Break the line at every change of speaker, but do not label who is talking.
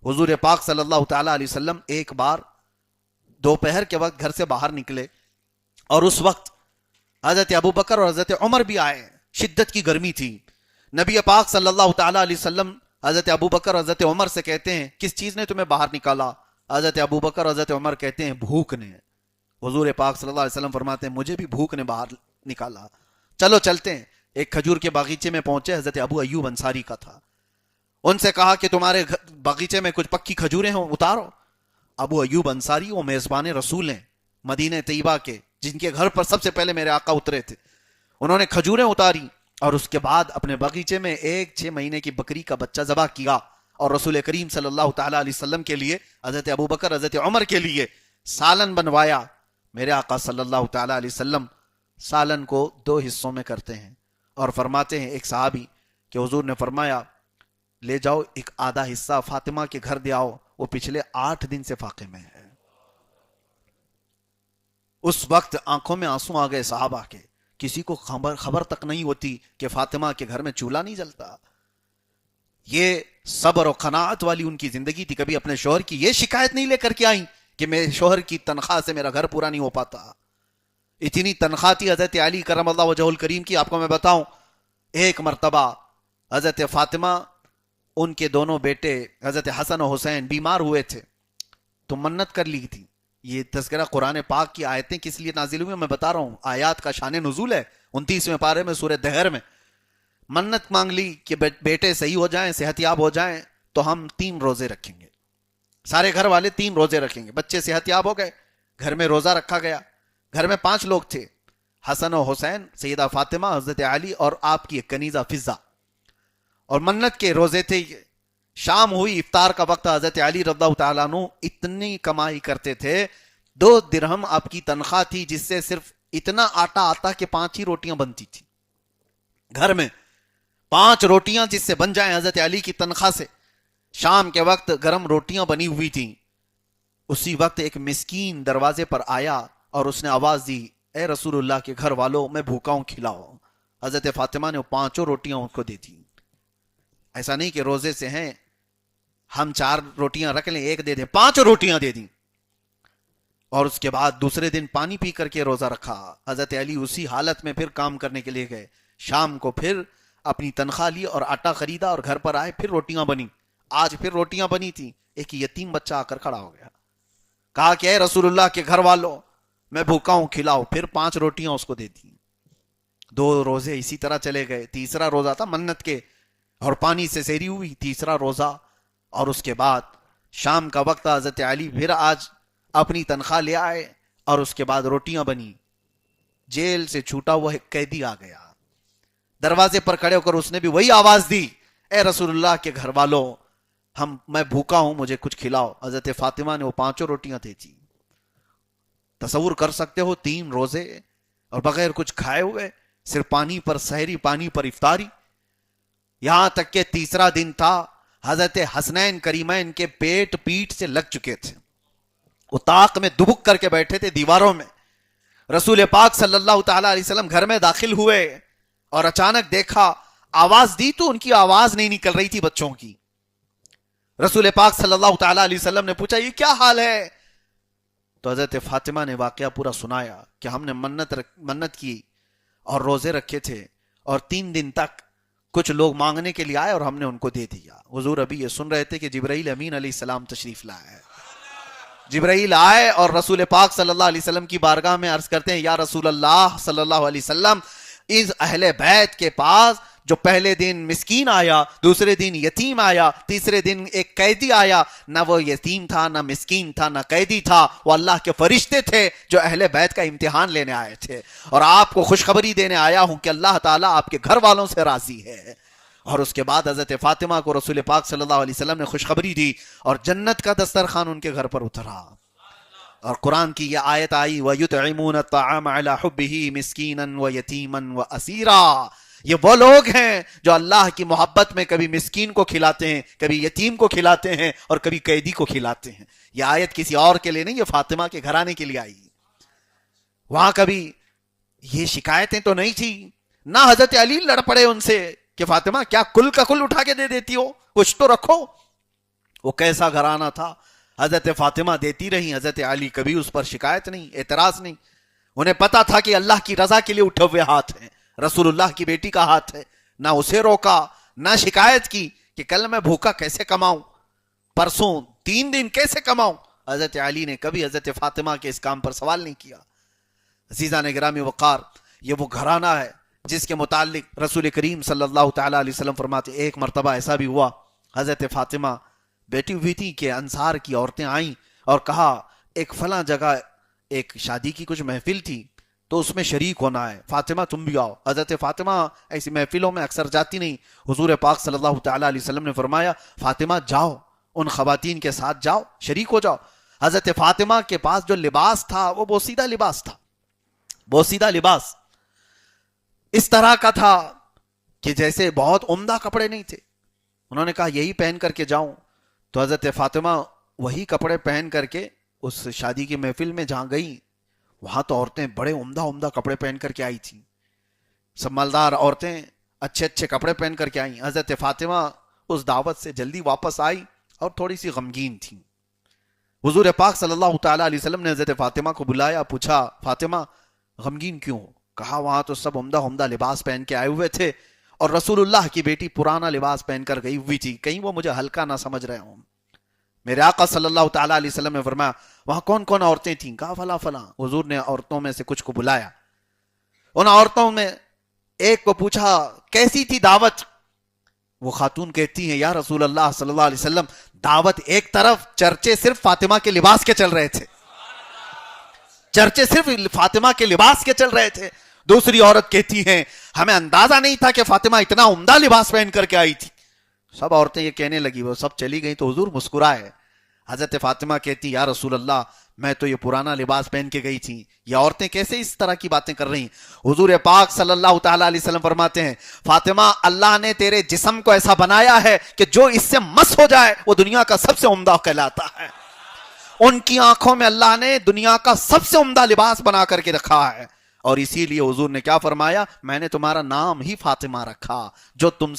حضور پاک صلی اللہ تعالی علیہ وسلم ایک بار دوپہر کے وقت گھر سے باہر نکلے اور اس وقت حضرت ابوبکر اور حضرت عمر بھی آئے. شدت کی گرمی تھی. نبی پاک صلی اللہ تعالی علیہ وسلم حضرت ابوبکر اور حضرت عمر سے کہتے ہیں کس چیز نے تمہیں باہر نکالا؟ حضرت ابوبکر اور حضرت عمر کہتے ہیں بھوک نے. حضور پاک صلی اللہ علیہ وسلم فرماتے ہیں مجھے بھی بھوک نے باہر نکالا. چلو چلتے ہیں. ایک کھجور کے باغیچے میں پہنچے. حضرت ابو ایوب انصاری کا تھا. ان سے کہا کہ تمہارے باغیچے میں کچھ پکی کھجوریں ہوں اتارو. ابو ایوب انصاری وہ میزبان رسول ہیں مدینہ طیبہ کے، جن کے گھر پر سب سے پہلے میرے آقا اترے تھے. انہوں نے کھجوریں اتاری اور اس کے بعد اپنے باغیچے میں ایک 6 مہینے کی بکری کا بچہ ذبح کیا اور رسول کریم صلی اللہ تعالی علیہ وسلم کے لیے، حضرت ابوبکر حضرت عمر کے لیے سالن بنوایا. میرے آقا صلی اللہ تعالی علیہ وسلم سالن کو 2 حصوں میں کرتے ہیں اور فرماتے ہیں ایک صحابی کہ حضور نے فرمایا لے جاؤ ایک آدھا حصہ فاطمہ کے گھر دے آؤ، وہ پچھلے 8 دن سے فاقے میں ہے. اس وقت آنکھوں میں آنسو آ گئے صحابہ کے. کسی کو خبر تک نہیں ہوتی کہ فاطمہ کے گھر میں چولہا نہیں جلتا. یہ صبر و قناعت والی ان کی زندگی تھی. کبھی اپنے شوہر کی یہ شکایت نہیں لے کر کے آئیں کہ میرے شوہر کی تنخواہ سے میرا گھر پورا نہیں ہو پاتا. اتنی تنخواہ تھی حضرت علی کرم اللہ وجہہ الکریم کی. آپ کو میں بتاؤں ایک مرتبہ حضرت فاطمہ ان کے دونوں بیٹے حضرت حسن و حسین بیمار ہوئے تھے تو منت کر لی تھی. یہ تذکرہ قرآن پاک کی آیتیں کس لیے نازل ہوئی میں بتا رہا ہوں. آیات کا شان نزول ہے 29ویں پارے میں سورہ دہر میں. منت مانگ لی کہ بیٹے صحیح ہو جائیں، صحت یاب ہو جائیں تو ہم 3 روزے رکھیں گے. سارے گھر والے 3 روزے رکھیں گے. بچے صحت یاب ہو گئے، گھر میں روزہ رکھا گیا. گھر میں 5 لوگ تھے، حسن و حسین، سیدہ فاطمہ، حضرت علی اور آپ کی ایک کنیزہ فضہ. اور منت کے روزے تھے. شام ہوئی، افطار کا وقت. حضرت علی رضی اللہ تعالیٰ عنہ اتنی کمائی کرتے تھے، 2 درہم آپ کی تنخواہ تھی جس سے صرف اتنا آٹا آتا کہ 5 ہی روٹیاں بنتی تھی. گھر میں 5 روٹیاں جس سے بن جائیں حضرت علی کی تنخواہ سے. شام کے وقت گرم روٹیاں بنی ہوئی تھیں. اسی وقت ایک مسکین دروازے پر آیا اور اس نے آواز دی اے رسول اللہ کے گھر والوں میں بھوکا ہوں کھلاؤ. حضرت فاطمہ نے 5 روٹیاں ان کو دے دی. ایسا نہیں کہ روزے سے ہیں ہم 4 روٹیاں رکھ لیں 1 دے دیں، 5 روٹیاں دے دیں. اور اس کے بعد دوسرے دن پانی پی کر کے روزہ رکھا. حضرت علی اسی حالت میں پھر کام کرنے کے لیے گئے. شام کو پھر اپنی تنخواہ لی اور آٹا خریدا اور گھر پر آئے. پھر روٹیاں بنی. آج پھر روٹیاں بنی تھی. ایک یتیم بچہ آ کر کھڑا ہو گیا، کہا کہ اے رسول اللہ کے گھر والوں میں بھوکا ہوں کھلاؤ. پھر 5 روٹیاں اس کو دے دی. 2 روزے اسی طرح چلے گئے. تیسرا روزہ تھا منت کے اور پانی سے سحری ہوئی. تیسرا روزہ. اور اس کے بعد شام کا وقت حضرت علی پھر آج اپنی تنخواہ لے آئے اور اس کے بعد روٹیاں بنی. جیل سے چھوٹا ہوا ایک قیدی آ گیا. دروازے پر کھڑے ہو کر اس نے بھی وہی آواز دی اے رسول اللہ کے گھر والوں میں بھوکا ہوں مجھے کچھ کھلاؤ. حضرت فاطمہ نے وہ 5 روٹیاں دے دی. تصور کر سکتے ہو 3 روزے اور بغیر کچھ کھائے ہوئے، صرف پانی پر سحری، پانی پر افطاری. یہاں تک کہ تیسرا دن تھا، حضرت حسنین کریمین کے پیٹ پیٹ سے لگ چکے تھے. وہ طاق میں دبک کر کے بیٹھے تھے دیواروں میں. رسول پاک صلی اللہ تعالی علیہ وسلم گھر میں داخل ہوئے اور اچانک دیکھا، آواز دی تو ان کی آواز نہیں نکل رہی تھی بچوں کی. رسول پاک صلی اللہ تعالی علیہ وسلم نے پوچھا یہ کیا حال ہے؟ تو حضرت فاطمہ نے واقعہ پورا سنایا کہ ہم نے منت کی اور روزے رکھے تھے اور 3 دن تک کچھ لوگ مانگنے کے لیے آئے اور ہم نے ان کو دے دیا. حضور ابھی یہ سن رہے تھے کہ جبرائیل امین علیہ السلام تشریف لائے. جبرائیل آئے اور رسول پاک صلی اللہ علیہ وسلم کی بارگاہ میں عرض کرتے ہیں یا رسول اللہ صلی اللہ علیہ وسلم اس اہل بیت کے پاس جو پہلے دن مسکین آیا، دوسرے دن یتیم آیا، تیسرے دن ایک قیدی آیا، نہ وہ یتیم تھا، نہ مسکین تھا، نہ قیدی تھا، وہ اللہ کے فرشتے تھے جو اہل بیت کا امتحان لینے آئے تھے. اور آپ کو خوشخبری دینے آیا ہوں کہ اللہ تعالیٰ آپ کے گھر والوں سے راضی ہے. اور اس کے بعد حضرت فاطمہ کو رسول پاک صلی اللہ علیہ وسلم نے خوشخبری دی اور جنت کا دسترخوان ان کے گھر پر اترا. اور قرآن کی یہ آیت آئی وَيُطْعِمُونَ الطَّعَامَ عَلَى حُبِّهِ مِسْكِينًا وَيَتِيمًا وَأَسِيرًا. یہ وہ لوگ ہیں جو اللہ کی محبت میں کبھی مسکین کو کھلاتے ہیں، کبھی یتیم کو کھلاتے ہیں اور کبھی قیدی کو کھلاتے ہیں. یہ آیت کسی اور کے لیے نہیں، یہ فاطمہ کے گھرانے کے لیے آئی. وہاں کبھی یہ شکایتیں تو نہیں تھی، نہ حضرت علی لڑ پڑے ان سے کہ فاطمہ کیا کل کا کل اٹھا کے دے دیتی ہو، کچھ تو رکھو. وہ کیسا گھرانہ تھا. حضرت فاطمہ دیتی رہی, حضرت علی کبھی اس پر شکایت نہیں, اعتراض نہیں. انہیں پتا تھا کہ اللہ کی رضا کے لیے اٹھے ہوئے ہاتھ ہیں, رسول اللہ کی بیٹی کا ہاتھ ہے. نہ اسے روکا, نہ شکایت کی کہ کل میں بھوکا کیسے کماؤں, پرسوں 3 دن کیسے کماؤں. حضرت علی نے کبھی حضرت فاطمہ کے اس کام پر سوال نہیں کیا. عزیزان گرامی وقار, یہ وہ گھرانہ ہے جس کے متعلق رسول کریم صلی اللہ تعالی علیہ وسلم فرماتے, ایک مرتبہ ایسا بھی ہوا حضرت فاطمہ بیٹی ہوئی تھی کہ انصار کی عورتیں آئیں اور کہا ایک فلاں جگہ ایک شادی کی کچھ محفل تھی تو اس میں شریک ہونا ہے, فاطمہ تم بھی آؤ. حضرت فاطمہ ایسی محفلوں میں اکثر جاتی نہیں. حضور پاک صلی اللہ تعالی علیہ وسلم نے فرمایا فاطمہ جاؤ, ان خواتین کے ساتھ جاؤ, شریک ہو جاؤ. حضرت فاطمہ کے پاس جو لباس تھا وہ بوسیدہ لباس تھا. بوسیدہ لباس اس طرح کا تھا کہ جیسے بہت عمدہ کپڑے نہیں تھے. انہوں نے کہا یہی پہن کر کے جاؤں. تو حضرت فاطمہ وہی کپڑے پہن کر کے اس شادی کی محفل میں جہاں گئی, وہاں تو عورتیں بڑے عمدہ عمدہ کپڑے پہن کر کے آئی تھیں. سب مالدار عورتیں اچھے اچھے کپڑے پہن کر کے آئیں. حضرت فاطمہ اس دعوت سے جلدی واپس آئی اور تھوڑی سی غمگین تھی. حضور پاک صلی اللہ تعالی علیہ وسلم نے حضرت فاطمہ کو بلایا, پوچھا فاطمہ غمگین کیوں؟ کہا وہاں تو سب عمدہ عمدہ لباس پہن کے آئے ہوئے تھے اور رسول اللہ کی بیٹی پرانا لباس پہن کر گئی ہوئی تھی, کہیں وہ مجھے ہلکا نہ سمجھ رہے ہوں. میرے آقا صلی اللہ تعالی علیہ وسلم نے فرمایا وہاں کون کون عورتیں تھیں؟ کہا فلاں فلاں. حضور نے عورتوں میں سے کچھ کو بلایا. ان عورتوں میں ایک کو پوچھا کیسی تھی دعوت؟ وہ خاتون کہتی ہیں یا رسول اللہ صلی اللہ علیہ وسلم دعوت ایک طرف, چرچے صرف فاطمہ کے لباس کے چل رہے تھے, چرچے صرف فاطمہ کے لباس کے چل رہے تھے. دوسری عورت کہتی ہیں ہمیں اندازہ نہیں تھا کہ فاطمہ اتنا عمدہ لباس پہن کر کے آئی تھی. سب عورتیں یہ کہنے لگی, وہ سب چلی گئیں تو حضور مسکرائے. حضرت فاطمہ کہتی یا رسول اللہ میں تو یہ پرانا لباس پہن کے گئی تھی, یہ عورتیں کیسے اس طرح کی باتیں کر رہی ہیں؟ حضور پاک صلی اللہ تعالی علیہ وسلم فرماتے ہیں فاطمہ اللہ نے تیرے جسم کو ایسا بنایا ہے کہ جو اس سے مس ہو جائے وہ دنیا کا سب سے عمدہ کہلاتا ہے. ان کی آنکھوں میں اللہ نے دنیا کا سب سے عمدہ لباس بنا کر کے رکھا ہے, اور اسی لیے حضور نے کیا فرمایا, میں نے تمہارا نام ہی فاطمہ رکھا جو تم